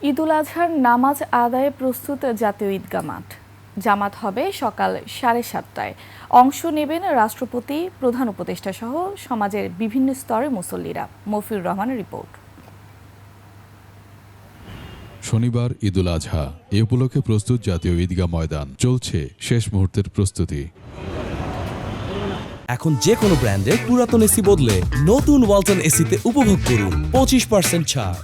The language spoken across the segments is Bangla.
ঈদুল আজহার নামাজ আদায়ে প্রস্তুত জাতীয় ঈদগাহ মাঠ। জামাত হবে সকাল 7:30টায়। অংশ নেবেন রাষ্ট্রপতি, প্রধান উপদেষ্টা সহ সমাজের বিভিন্ন স্তরের মুসল্লিরা। মফিউর রহমানের রিপোর্ট। শনিবার ঈদুল আজহা, এ উপলক্ষে প্রস্তুত জাতীয় ঈদগাহ ময়দান। চলছে শেষ মুহূর্তের প্রস্তুতি। এখন যে কোনো ব্র্যান্ডের পুরাতন এসি বদলে নতুন ওয়ালটন এসিতে উপভোগ করুন 25% ছাড়।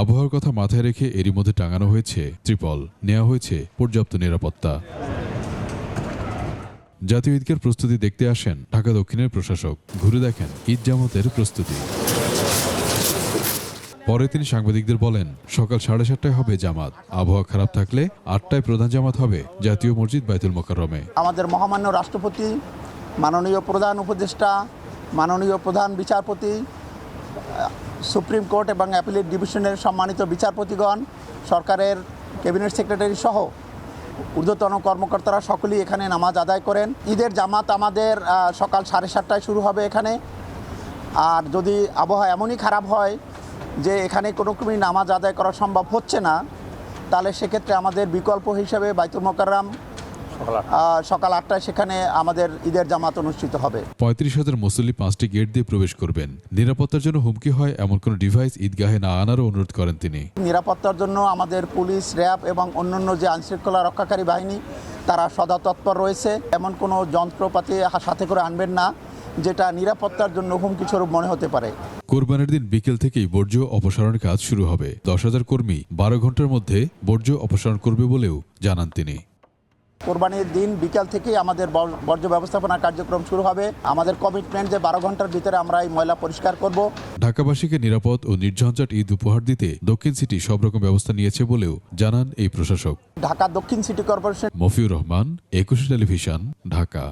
আবহাওয়ার কথা মাথায় রেখে এরই মধ্যে টাঙানো হয়েছে ত্রিপল, নেওয়া হয়েছে পর্যাপ্ত নিরাপত্তা। জাতীয় ঈদগাহের প্রস্তুতি দেখতে আসেন ঢাকা দক্ষিণের প্রশাসক। ঘুরে দেখেন ঈদ জামাতের প্রস্তুতি। পরে তিনি সাংবাদিকদের বলেন, সকাল 7:30টায় হবে জামাত। আবহাওয়া খারাপ থাকলে 8টায় প্রধান জামাত হবে জাতীয় মসজিদ বাইতুল মোকাররমে। আমাদের মহামান্য রাষ্ট্রপতি, মাননীয় প্রধান উপদেষ্টা, মাননীয় প্রধান বিচারপতি, সুপ্রিম কোর্ট এবং অ্যাপিলেট ডিভিশনের সম্মানিত বিচারপতিগণ, সরকারের ক্যাবিনেট সেক্রেটারি সহ ঊর্ধ্বতন কর্মকর্তারা সকলেই এখানে নামাজ আদায় করেন। ঈদের জামাত আমাদের সকাল 7:30টায় শুরু হবে এখানে। আর যদি আবহাওয়া এমনই খারাপ হয় যে এখানে কোনো ক্রমেই নামাজ আদায় করা সম্ভব হচ্ছে না, তাহলে সেক্ষেত্রে আমাদের বিকল্প হিসেবে বাইতুল মোকাররম সকাল 8টায় সেখানে আমাদের ঈদের জামাত অনুষ্ঠিত হবে। 35,000 মুসল্লি 5টি গেট দিয়ে প্রবেশ করবেন। নিরাপত্তার জন্য হুমকি হয় এমন কোনো ডিভাইস ঈদগাহে না আনারও অনুরোধ করেন তিনি। নিরাপত্তার জন্য আমাদের পুলিশ, র্যাব এবং অন্যান্য যে আইনশৃঙ্খলা রক্ষাকারী বাহিনী তারা সদা তৎপর রয়েছে। এমন কোনো যন্ত্রপাতি সাথে করে আনবেন না যেটা নিরাপত্তার জন্য হুমকি স্বরূপ মনে হতে পারে। কোরবানির দিন বিকেল থেকেই বর্জ্য অপসারণের কাজ শুরু হবে। 10,000 কর্মী 12 ঘন্টার মধ্যে বর্জ্য অপসারণ করবে বলেও জানান তিনি। কোরবানির দিন বিকেল থেকেই আমাদের বর্জ্য ব্যবস্থাপনা কার্যক্রম শুরু হবে। আমাদের কমিটমেন্ট যে 12 ঘন্টার ভিতরে আমরা এই ময়লা পরিষ্কার করব। ঢাকাবাসীকে নিরাপদ ও নির্ঝঞ্ঝাট ঈদ উপহার দিতে দক্ষিণ সিটি সব রকম ব্যবস্থা নিয়েছে বলেও জানান এই প্রশাসক। ঢাকা দক্ষিণ city corporation. Mofiur Rahman, 21 television, Dhaka.